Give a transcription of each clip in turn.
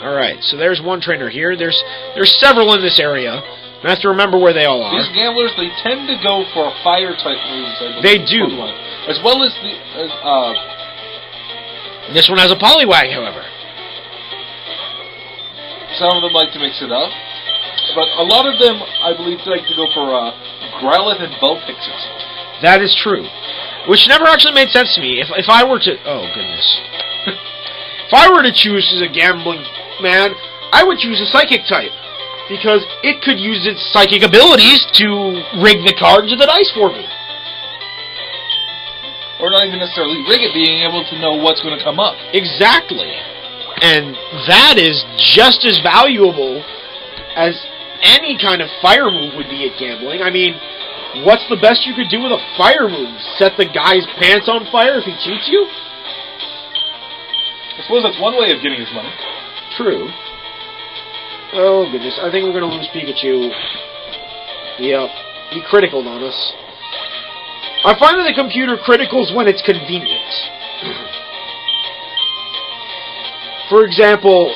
Alright, so there's one trainer here. There's several in this area. I have to remember where they all are. These gamblers, they tend to go for fire-type moves. They do. As well as the... This one has a Poliwag, however. Some of them like to mix it up. But a lot of them, I believe, like to go for Growlithe and Vulpixes. That is true. Which never actually made sense to me. If I were to... Oh, goodness. If I were to choose as a gambling man, I would choose a Psychic type. Because it could use its psychic abilities to rig the cards of the dice for me. Or not even necessarily rig it, being able to know what's going to come up. Exactly. And that is just as valuable as any kind of fire move would be at gambling. I mean, what's the best you could do with a fire move? Set the guy's pants on fire if he cheats you? I suppose that's one way of getting his money. True. Oh, goodness. I think we're going to lose Pikachu. Yep. He criticaled on us. I find that the computer criticals when it's convenient. For example,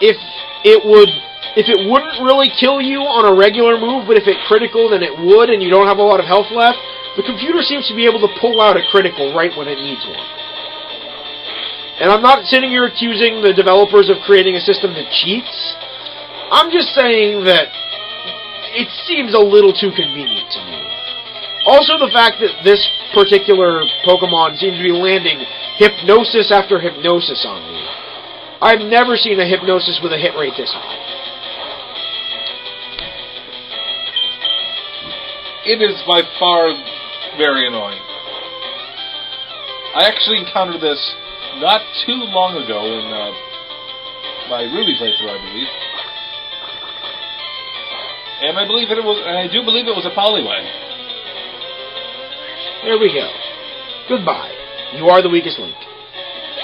if it wouldn't really kill you on a regular move, but if it critical, then it would, and you don't have a lot of health left, the computer seems to be able to pull out a critical right when it needs one. And I'm not sitting here accusing the developers of creating a system that cheats. I'm just saying that it seems a little too convenient to me. Also, the fact that this particular Pokemon seems to be landing hypnosis after hypnosis on me. I've never seen a hypnosis with a hit rate this high. It is by far very annoying. I actually encountered this not too long ago in my Ruby playthrough, I believe. And I do believe it was a Poliwag. There we go. Goodbye. You are the weakest link.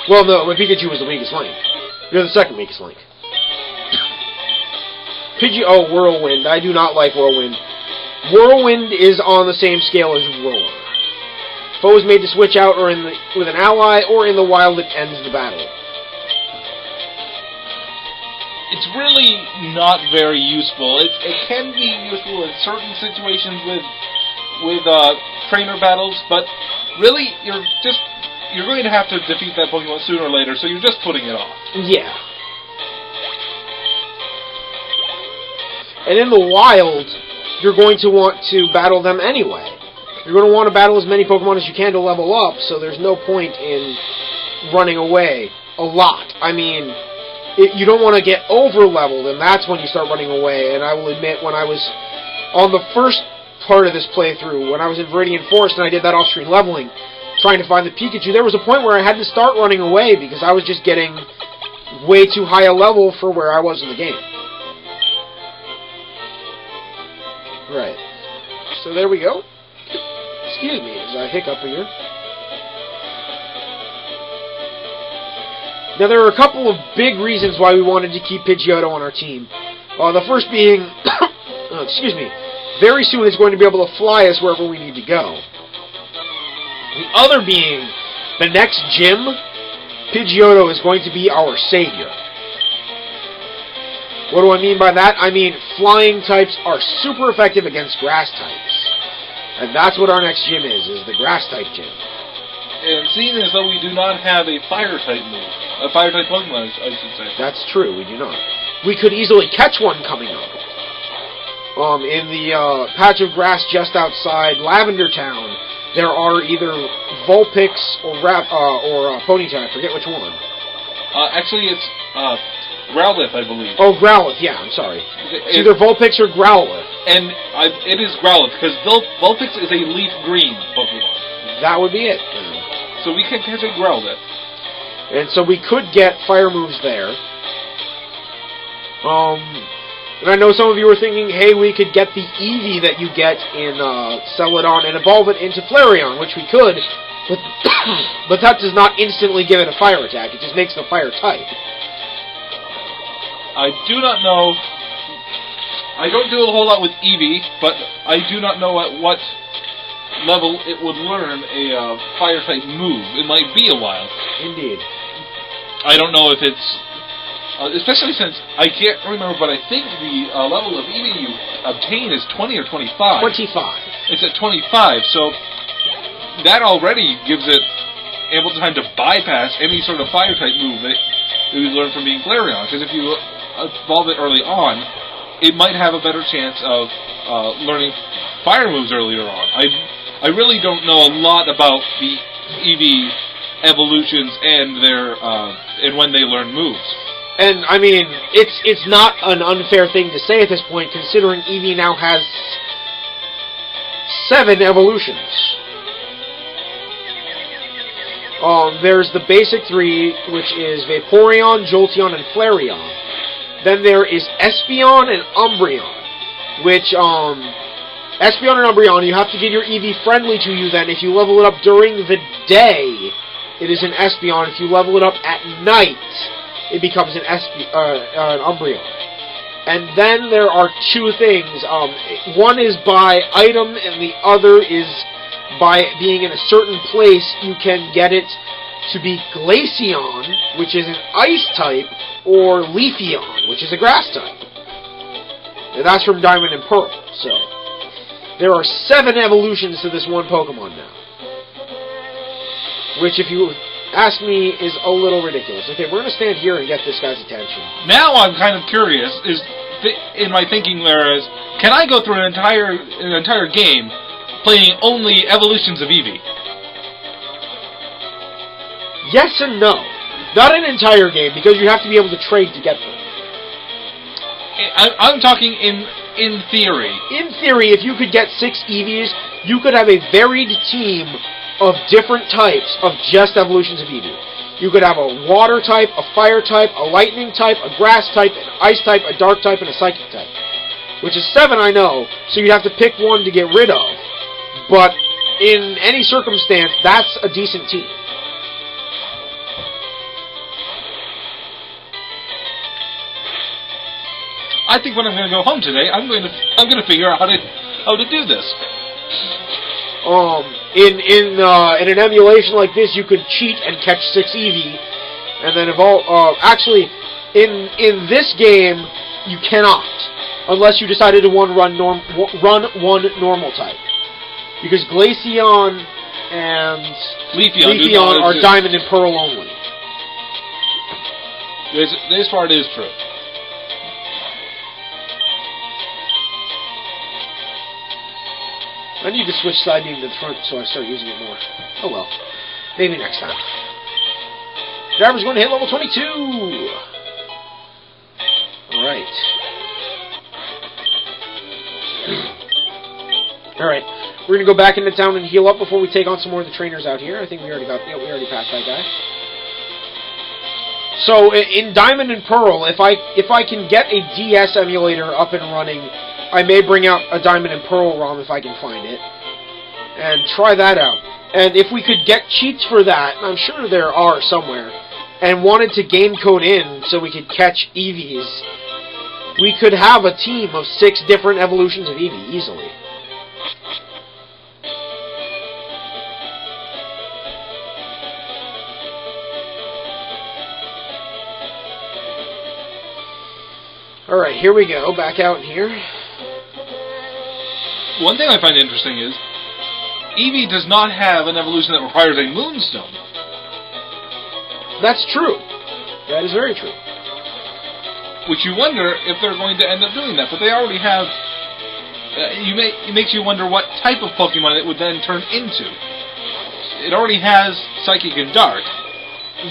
Well, no, my Pikachu was the weakest link. You're the second weakest link. Oh, Whirlwind. I do not like Whirlwind. Whirlwind is on the same scale as Roar. Foe is made to switch out or with an ally, or in the wild it ends the battle. It's really not very useful. It can be useful in certain situations with trainer battles, but really you're going to have to defeat that Pokemon sooner or later, so you're just putting it off. Yeah. And in the wild, you're going to want to battle them anyway. You're going to want to battle as many Pokemon as you can to level up, so there's no point in running away a lot. I mean, you don't want to get over-leveled, and that's when you start running away. And I will admit, when I was on the first part of this playthrough, when I was in Viridian Forest and I did that off-screen leveling, trying to find the Pikachu, there was a point where I had to start running away because I was just getting way too high a level for where I was in the game. Right. So there we go. Excuse me as I hiccup here. Now, there are a couple of big reasons why we wanted to keep Pidgeotto on our team. The first being, excuse me, very soon it's going to be able to fly us wherever we need to go. The other being, the next gym, Pidgeotto is going to be our savior. What do I mean by that? I mean, flying types are super effective against grass types. And that's what our next gym is the grass type gym. And seeing as though we do not have a fire-type move, a fire-type Pokemon, I should say. That's true, we do not. We could easily catch one coming up. In the patch of grass just outside Lavender Town, there are either Vulpix or Ponyta, I forget which one. Actually, it's Growlithe, I believe. Oh, Growlithe, yeah, I'm sorry. It's either Vulpix or Growlithe. And it is Growlithe, because Vulpix is a leaf green Pokemon. That would be it. So we can catch a Growlithe. And so we could get fire moves there. And I know some of you are thinking, hey, we could get the Eevee that you get in Celadon and evolve it into Flareon, which we could, but that does not instantly give it a fire attack. It just makes the fire type. I do not know. I don't do a whole lot with Eevee, but I do not know at what level it would learn a fire-type move. It might be a while. Indeed. I don't know if it's especially since I can't remember, but I think the level of Eevee you obtain is 20 or 25. 25. It's at 25, so that already gives it ample time to bypass any sort of fire-type move that you learn from being Flareon. Because if you evolve it early on, it might have a better chance of learning fire moves earlier on. I really don't know a lot about the Eevee evolutions and their and when they learn moves. And I mean, it's not an unfair thing to say at this point, considering Eevee now has 7 evolutions. There's the basic 3, which is Vaporeon, Jolteon, and Flareon. Then there is Espeon and Umbreon, which Espeon and Umbreon, you have to get your Eevee friendly to you. Then, if you level it up during the day, it is an Espeon. If you level it up at night, it becomes an Umbreon. And then there are 2 things. One is by item, and the other is by being in a certain place. You can get it to be Glaceon, which is an ice type, or Leafeon, which is a grass type. And that's from Diamond and Pearl. So there are 7 evolutions to this one Pokemon now, which, if you ask me, is a little ridiculous. Okay, we're going to stand here and get this guy's attention. Now I'm kind of curious, in my thinking there is, can I go through an entire game playing only evolutions of Eevee? Yes and no. Not an entire game, because you have to be able to trade to get them. I'm talking in theory. In theory, if you could get 6 Eevees, you could have a varied team of different types of just evolutions of Eevee. You could have a water type, a fire type, a lightning type, a grass type, an ice type, a dark type, and a psychic type. Which is 7, I know, so you'd have to pick one to get rid of. But in any circumstance, that's a decent team. I think when I'm going to go home today, I'm going to figure out how to do this. In an emulation like this, you could cheat and catch 6 Eevee, and then evolve. Actually, in this game, you cannot, unless you decided to run one normal type, because Glaceon and Leafeon are Diamond and Pearl only. This part is true. I need to switch side beam to the front so I start using it more. Oh well. Maybe next time. Driver's going to hit level 22! Alright. Alright. We're going to go back into town and heal up before we take on some more of the trainers out here. I think we already passed that guy. So, in Diamond and Pearl, if I can get a DS emulator up and running, I may bring out a Diamond and Pearl ROM if I can find it, and try that out. And if we could get cheats for that, I'm sure there are somewhere, and wanted to game code in so we could catch Eevees, we could have a team of 6 different evolutions of Eevee, easily. Alright, here we go, back out here. One thing I find interesting is, Eevee does not have an evolution that requires a Moonstone. That's true. That is very true. Which you wonder if they're going to end up doing that, but they already have... it makes you wonder what type of Pokemon it would then turn into. It already has Psychic and Dark.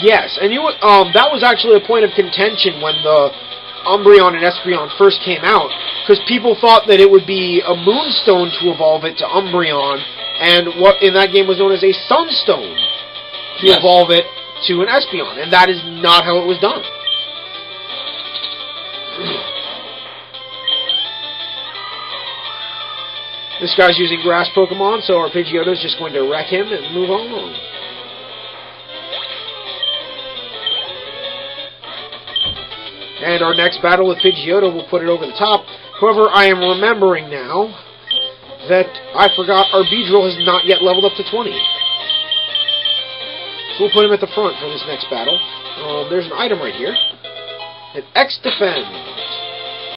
Yes, and that was actually a point of contention when the Umbreon and Espeon first came out, because people thought that it would be a Moonstone to evolve it to Umbreon, and what in that game was known as a Sunstone to evolve it to an Espeon, and that is not how it was done. This guy's using grass Pokemon, so our Pidgeotto is just going to wreck him and move on. And our next battle with Pidgeotto will put it over the top. However, I am remembering now that I forgot our Beedrill has not yet leveled up to 20. So we'll put him at the front for this next battle. There's an item right here. Hit X defend.